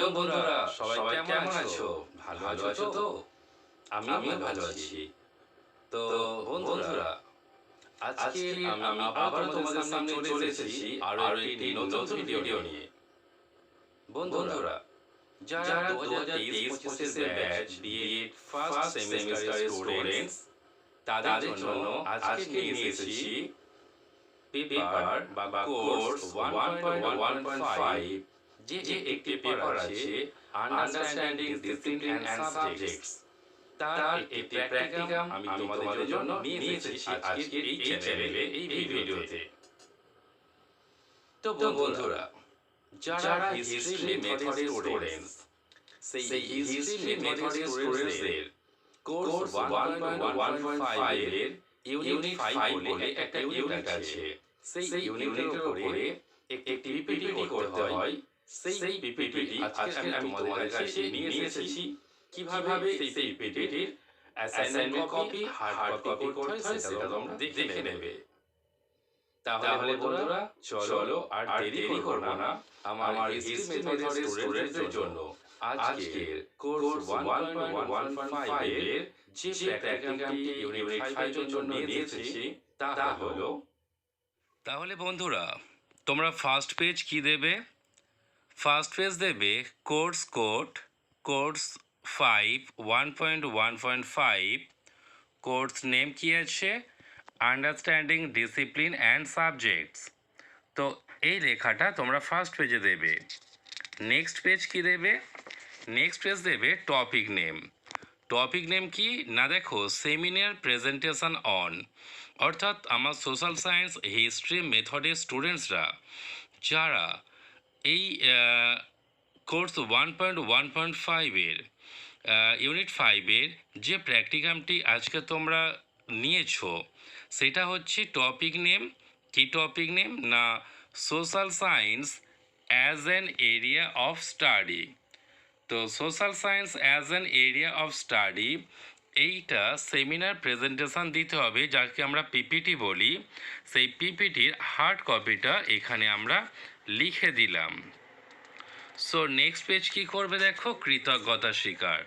Hello বন্ধুরা, সবাই কেমন আছো? ভালো আছো তো? আমিও ভালো আছি। তো বন্ধুরা, আজকে আমি আবারও তোমাদের সামনে চলে এসেছি আরো একটি নতুন ভিডিও নিয়ে। বন্ধুরা, যারা 2023-25 ব্যাচ বিএড ফার্স্ট সেমিস্টারের স্টুডেন্টস, তাদের জন্য আজকে নিয়ে এসেছি পেপার বা কোর্স 1.1.5 যে একটি পেপার আছে আন্ডারস্ট্যান্ডিং ডিসিপ্লিন অ্যান্ড সাবজেক্টস। তার একটি প্র্যাকটিকাম আমি তোমাদের জন্য নিয়ে এসেছি আজকের এই চ্যানেলে এই ভিডিওতে। তো বন্ধুরা, যারা হিস্ট্রি মেথডের স্টুডেন্টস, সেই হিস্ট্রি মেথডের স্টুডেন্টসদের কোর্স 1.1.5 এর ইউনিট 5 বলে একটা ইউনিট আছে। সেই ইউনিটের উপরে একটি পিপিটি করতে হয়। সেই পিপিটি আজকে আমি তোমাদের কাছে নিয়ে এসেছি। কিভাবে সেই পিপিটির অ্যাসাইনমেন্ট কপি হার্ড কপি করতে হয় সেটা তোমরা দেখে নেবে। তাহলে বন্ধুরা, চলো আর দেরি করব না, আমার হিস্ট্রি মেথডের স্টুডেন্টদের জন্য আজকের কোর্স 1.1.5 এর যে প্র্যাকটিকামটি ইউনিট 5 এর জন্য নিয়ে এসেছি তা হলো। তাহলে বন্ধুরা, তোমরা ফার্স্ট পেজ কি দেবে? ফার্স্ট পেজ দেবে কোর্স 5 1.1.5। কোর্স নেম কি আছে? Understanding discipline and subjects. তো এই লেখাটা তোমরা ফার্স্ট পেজে দেবে। নেক্সট পেজ কি দেবে? নেক্সট পেজ দেবে টপিক নেম। টপিক নেম কি না, দেখো সেমিনার প্রেজেন্টেশন অন, অর্থাৎ আমার সোশ্যাল সায়েন্স হিস্ট্রি মেথডের স্টুডেন্টসরা যারা এই কোর্স 1.1.5 ইউনিট 5 যে প্র্যাকটিকামটি আজকে তোমরা নিয়েছো সেটা হচ্ছে টপিক নেম। কি টপিক নেম না, social science as an area of study. তো social science as an area of study, এইটা সেমিনার প্রেজেন্টেশন দিতে হবে, যাকে আমরা পিপিটি বলি। সেই পিপিটির হার্ড কপিটা এখানে আমরা লিখে দিলাম। সো নেক্সট পেজ কি করবে? দেখো কৃতজ্ঞতা স্বীকার।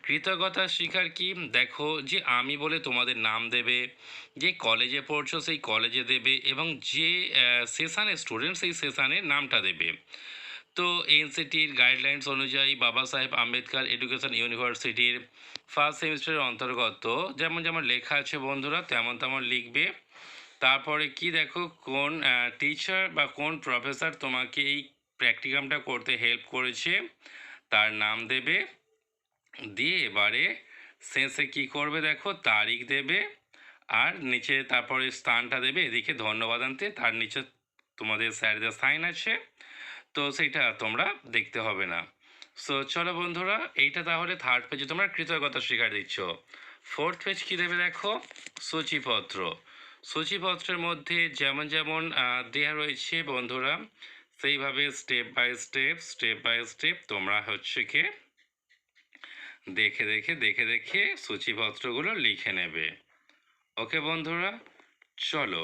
কৃতজ্ঞতা স্বীকার কি? দেখো যে আমি বলে তোমাদের নাম দেবে, যে কলেজে পড়ছো সেই কলেজে দেবে, এবং যে সেশানের স্টুডেন্ট সেই সেশানের নামটা দেবে। তো এনসিটির গাইডলাইন্স অনুযায়ী বাবা সাহেব আম্বেদকর এডুকেশন ইউনিভার্সিটির ফার্স্ট সেমিস্টারের অন্তর্গত যেমন যেমন লেখা আছে বন্ধুরা তেমন তেমন লিখবে। তারপরে কি দেখো কোন টিচার বা কোন প্রফেসর তোমাকে এই প্র্যাকটিকামটা করতে হেল্প করেছে তার নাম দেবে। দিয়ে এবারে শেষে কি করবে? দেখো তারিখ দেবে, আর নিচে তারপরে স্থানটা দেবে, এদিকে ধন্যবাদ আনতে, তার নিচে তোমাদের স্যারদের সাইন আছে, তো সেইটা তোমরা দেখতে হবে না। সো চলো বন্ধুরা, এইটা তাহলে থার্ড পেজে তোমরা কৃতজ্ঞতা স্বীকার দিচ্ছ। ফোর্থ পেজ কী দেবে? দেখো সূচিপত্র। সূচিপত্রের মধ্যে যেমন যেমন দেওয়া রয়েছে বন্ধুরা, সেইভাবে স্টেপ বাই স্টেপ তোমরা হচ্ছে কি দেখে দেখে সূচিপত্রগুলো লিখে নেবে। ওকে বন্ধুরা, চলো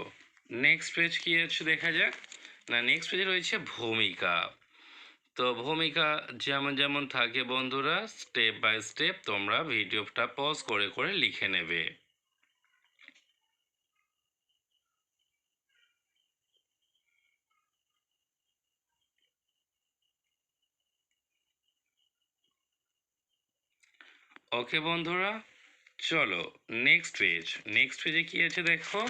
নেক্সট পেজ কী আছে দেখা যাক। না, নেক্সট পেজে রয়েছে ভূমিকা। তো ভূমিকা যেমন যেমন থাকে বন্ধুরা, স্টেপ বাই স্টেপ তোমরা ভিডিওটা পজ করে করে লিখে নেবে। ওকে বন্ধুরা, চলো নেক্সট পেজে কি আছে দেখো।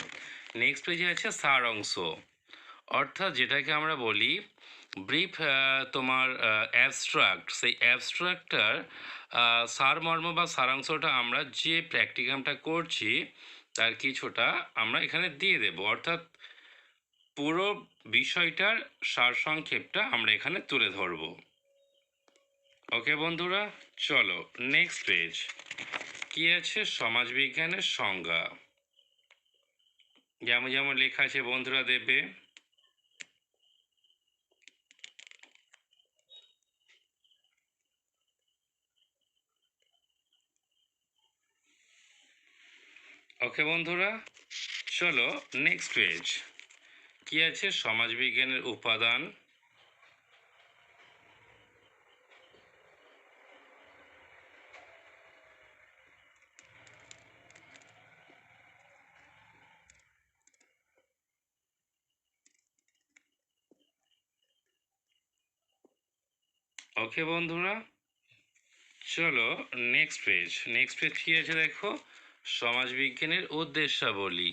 নেক্সট পেজে আছে সারাংশ, অর্থাৎ যেটাকে আমরা বলি ব্রিফ, তোমার অ্যাবস্ট্রাক্ট। সেই অ্যাবস্ট্রাক্টটার সারমর্ম বা সারাংশটা আমরা যে প্র্যাকটিকামটা করছি তার কিছুটা আমরা এখানে দিয়ে দেব, অর্থাৎ পুরো বিষয়টার সারসংক্ষেপটা আমরা এখানে তুলে ধরব। ওকে বন্ধুরা, চলো নেক্সট পেজ কি আছে? সমাজবিজ্ঞানের সংজ্ঞা। যেমন যেমন লেখা আছে বন্ধুরা দেবে। ওকে বন্ধুরা, চলো নেক্সট পেজ কি আছে? সমাজবিজ্ঞানের উপাদান। ওকে বন্ধুরা, চলো নেক্সট পেজ কি আছে দেখো, সমাজবিজ্ঞানের উদ্দেশ্যাবলী।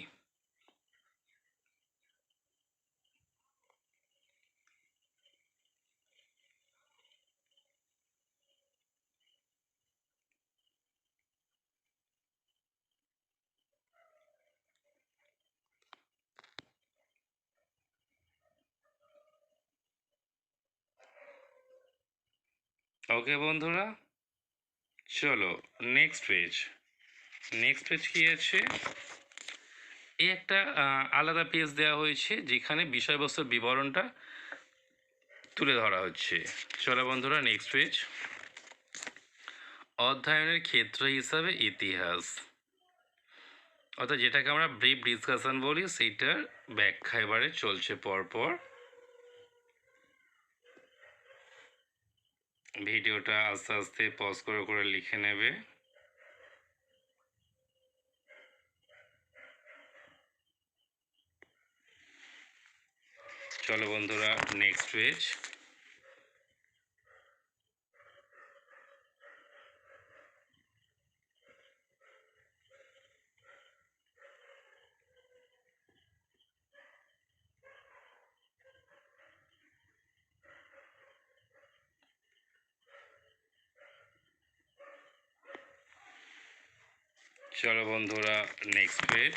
ওকে বন্ধুরা, চলো নেক্সট পেজ কি আছে, এই একটা আলাদা পেজ দেওয়া হয়েছে যেখানে বিষয়বস্তুর বিবরণটা তুলে ধরা হচ্ছে। চলো বন্ধুরা নেক্সট পেজ, অধ্যয়নের ক্ষেত্র হিসাবে ইতিহাস, অর্থাৎ যেটাকে আমরা ব্রিফ ডিসকাশন বলি, সেইটার ব্যাখ্যা এবারে চলছে পরপর। ভিডিওটা আস্তে আস্তে পজ করে করে লিখে নেবে। চলো বন্ধুরা নেক্সট পেজ, চলো বন্ধুরা নেক্সট পেজ,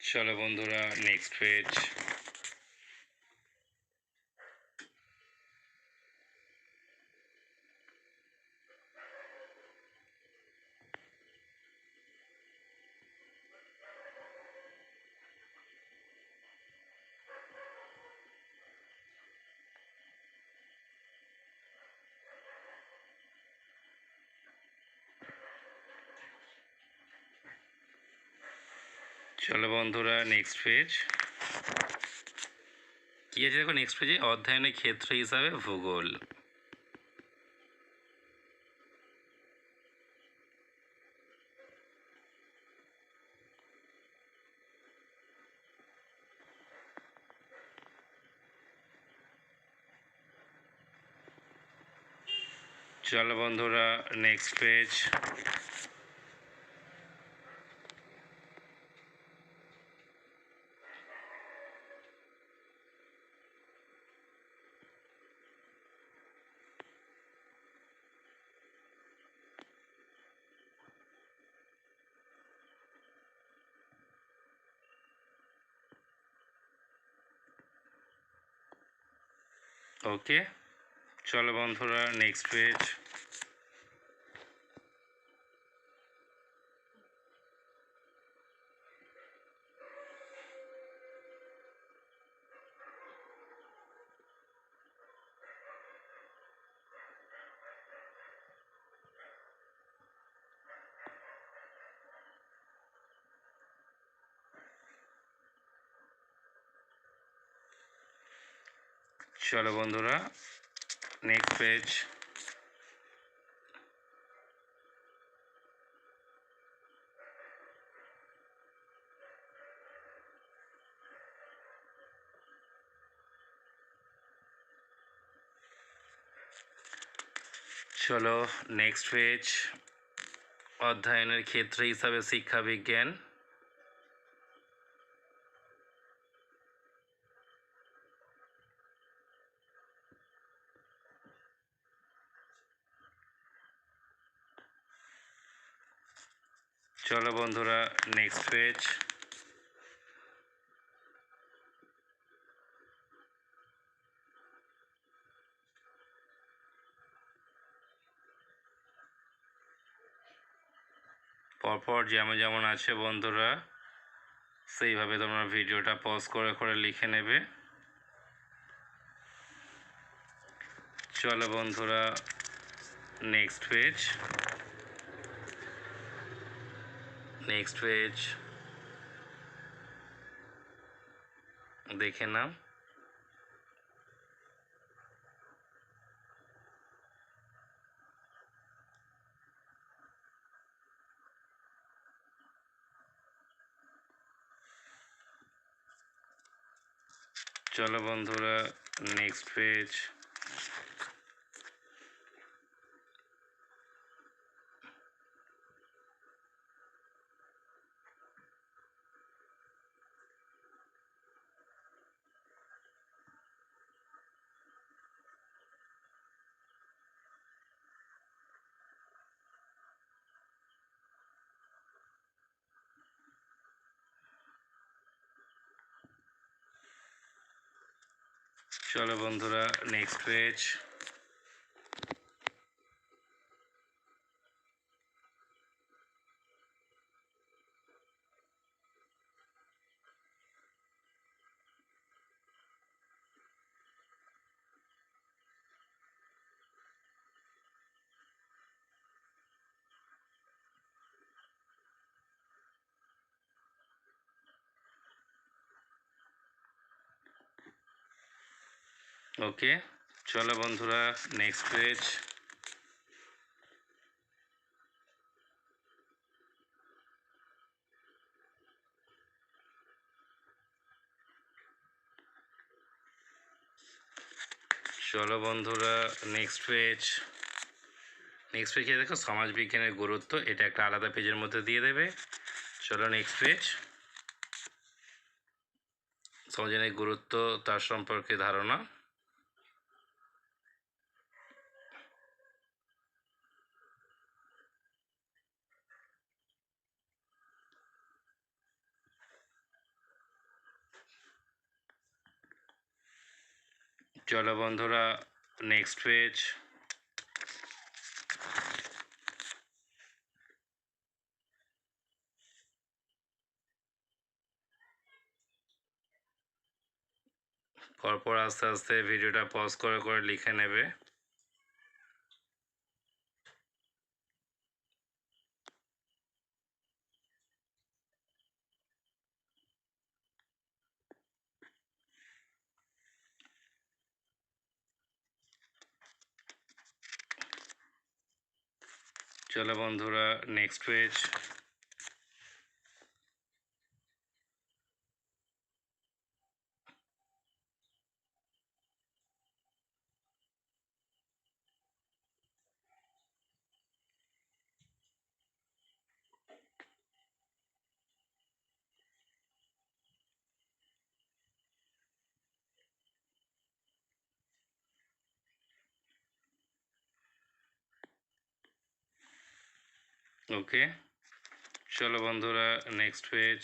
চলো বন্ধুরা নেক্সট পেজ, চলো বন্ধুরা নেক্সট পেজ কি আছে দেখো, নেক্সট পেজে অধ্যয়নের ক্ষেত্র হিসাবে ভূগোল। চলো বন্ধুরা নেক্সট পেজ, ওকে। চলো বন্ধুরা নেক্সট পেজ, চলো বন্ধুরা নেক্সট পেজ, চলো নেক্সট পেজ, অধ্যয়নের ক্ষেত্র হিসাবে শিক্ষা বিজ্ঞান। চলো বন্ধুরা নেক্সট পেজ, পরপর যেমন যেমন আছে বন্ধুরা সেইভাবে তোমরা ভিডিওটা পজ করে করে লিখে নেবে। চলো বন্ধুরা নেক্সট পেজ, দেখে নাও। চলো বন্ধুরা, নেক্সট পেজ। চলো বন্ধুরা, নেক্সট পেজ। ওকে, চলো বন্ধুরা, নেক্সট পেজ। চলো বন্ধুরা, নেক্সট পেজ। নেক্সট পেজে দেখো সমাজবিজ্ঞানের গুরুত্ব, এটা একটা আলাদা পেজের মধ্যে দিয়ে দেবে। চলো নেক্সট পেজ। সমাজবিজ্ঞানের গুরুত্ব, তার সম্পর্কে ধারণা। চলো বন্ধুরা, নেক্সট পেজ। পরপর আস্তে আস্তে ভিডিওটা পজ করে করে লিখে নেবে। চলো বন্ধুরা, নেক্সট পেজ। ওকে, চলো বন্ধুরা, নেক্সট পেজ।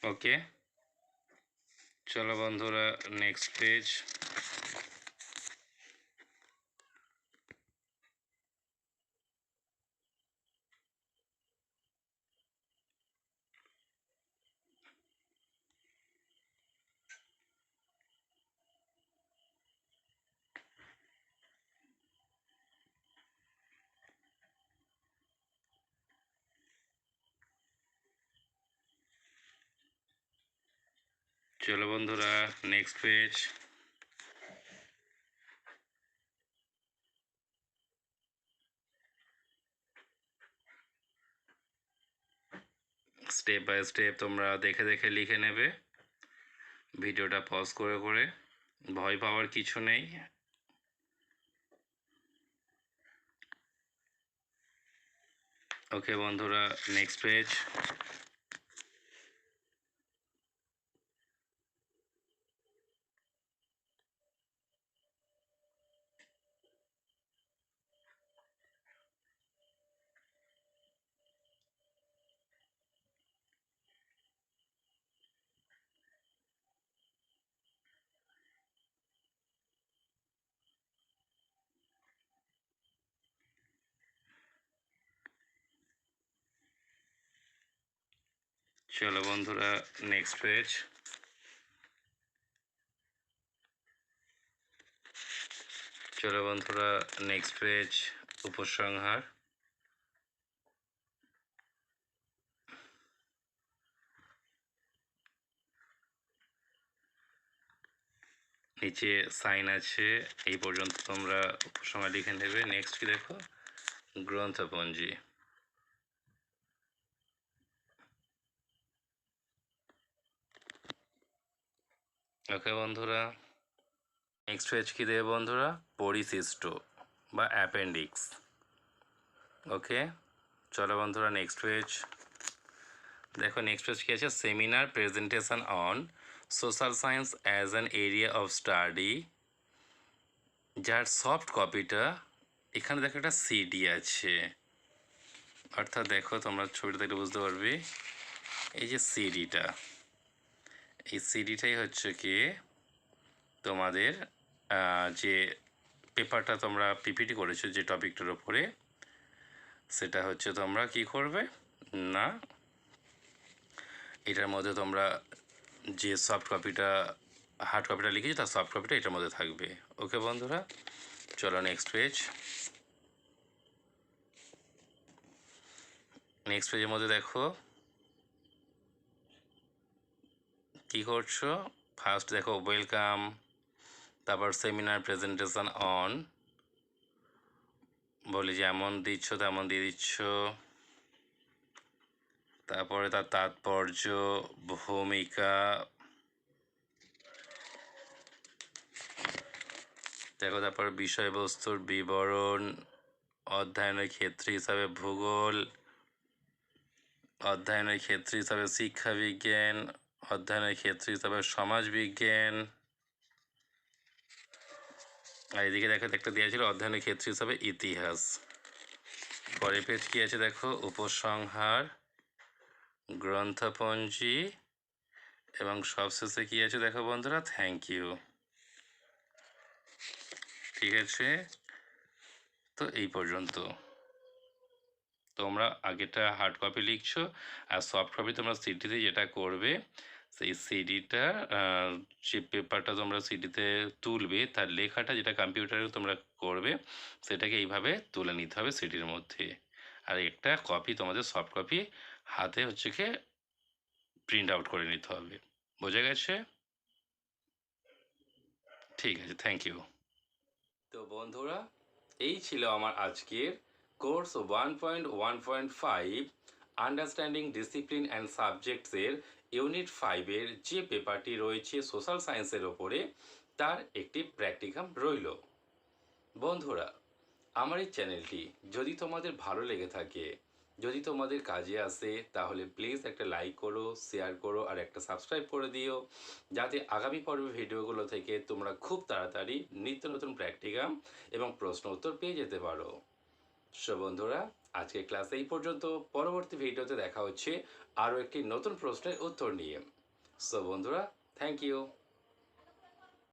ওকে, চলো বন্ধুরা, নেক্সট পেজ। চলো বন্ধুরা, next page. Step by step তোমরা দেখে দেখে লিখে নেবে, ভিডিওটা পজ করে করে। ভয় পাওয়ার কিছু নেই। ওকে বন্ধুরা, নেক্সট পেজ। চলো বন্ধুরা নেক্সট পেজ। চলো বন্ধুরা নেক্সট পেজ, উপসংহার। নিচে সাইন আছে, এই পর্যন্ত তোমরা উপসংহার লিখে নেবে। নেক্সট কি দেখো, গ্রন্থপঞ্জি। ওকে বন্ধুরা, নেক্সট পেজ কি দেবে বন্ধুরা, পরিশিষ্ট বা অ্যাপেন্ডিক্স। ওকে চলো বন্ধুরা নেক্সট পেজ দেখো। নেক্সট পেজ কি আছে, seminar presentation on social science as an area of study, যার সফট কপিটা এখানে দেখো একটা সিডি আছে। অর্থাৎ দেখো তোমরা ছবিটা দেখলে বুঝতে পারবে, এই যে সিডিটা, এই সিডিটাই হচ্ছে কি তোমাদের যে পেপারটা তোমরা পিপিটি করেছো যে টপিকটার ওপরে, সেটা হচ্ছে তোমরা কি করবে না, এটার মধ্যে তোমরা যে সফট কপিটা হার্ড কপিটা লিখেছি তার সফট কপিটা এটার মধ্যে থাকবে। ওকে বন্ধুরা চলো নেক্সট পেজ। নেক্সট পেজের মধ্যে দেখো কি করছো, ফার্স্ট দেখো ওয়েলকাম, তারপর সেমিনার প্রেজেন্টেশন অন, বলি যেমন দিচ্ছ তেমন দিয়ে দিচ্ছ, তারপরে তার তাৎপর্য, ভূমিকা, দেখো তারপর বিষয়বস্তুর বিবরণ, অধ্যয়নের ক্ষেত্র হিসাবে ভূগোল, অধ্যয়নের ক্ষেত্র হিসাবে শিক্ষাবিজ্ঞান, অধ্যয়নের ক্ষেত্র হিসাবে সমাজবিজ্ঞান, আর এদিকে দেখো একটা দেওয়া ছিল অধ্যয়নের ক্ষেত্র হিসাবে ইতিহাস। পরের পেজ কি আছে দেখো, উপসংহার, গ্রন্থপঞ্জি, এবং সবশেষে কি আছে দেখো বন্ধুরা, থ্যাংক ইউ। ঠিক আছে, তো এই পর্যন্ত তোমরা আগেটা হার্ড কপি লিখছো, আর সফট কপি তোমরা সিডিতে যেটা করবে, সেই সিডিটা যে পেপারটা তোমরা সিডিতে তুলবে তার লেখাটা যেটা কম্পিউটারে তোমরা করবে, সেটাকে এইভাবে তুলে নিতে হবে সিডির মধ্যে। আর একটা কপি তোমাদের সফট কপি হাতে হচ্ছে কি প্রিন্ট আউট করে নিতে হবে। বোঝা গেছে? ঠিক আছে, থ্যাংক ইউ। তো বন্ধুরা এই ছিল আমার আজকের কোর্স 1.1.5 আন্ডারস্ট্যান্ডিং ডিসিপ্লিন অ্যান্ড সাবজেক্টসের ইউনিট 5-এর যে পেপারটি রয়েছে সোশ্যাল সায়েন্সের ওপরে, তার একটি প্র্যাকটিকাম রইল। বন্ধুরা আমার এই চ্যানেলটি যদি তোমাদের ভালো লেগে থাকে, যদি তোমাদের কাজে আসে, তাহলে প্লিজ একটা লাইক করো, শেয়ার করো, আর একটা সাবস্ক্রাইব করে দিও, যাতে আগামী পর্বের ভিডিওগুলো থেকে তোমরা খুব তাড়াতাড়ি নিত্য নতুন প্র্যাকটিকাম এবং প্রশ্ন উত্তর পেয়ে যেতে পারো। সো বন্ধুরা আজকের ক্লাস এই পর্যন্ত, পরবর্তী ভিডিওতে দেখা হচ্ছে আরও একটি নতুন প্রশ্নের উত্তর নিয়ে। সো বন্ধুরা থ্যাংক ইউ।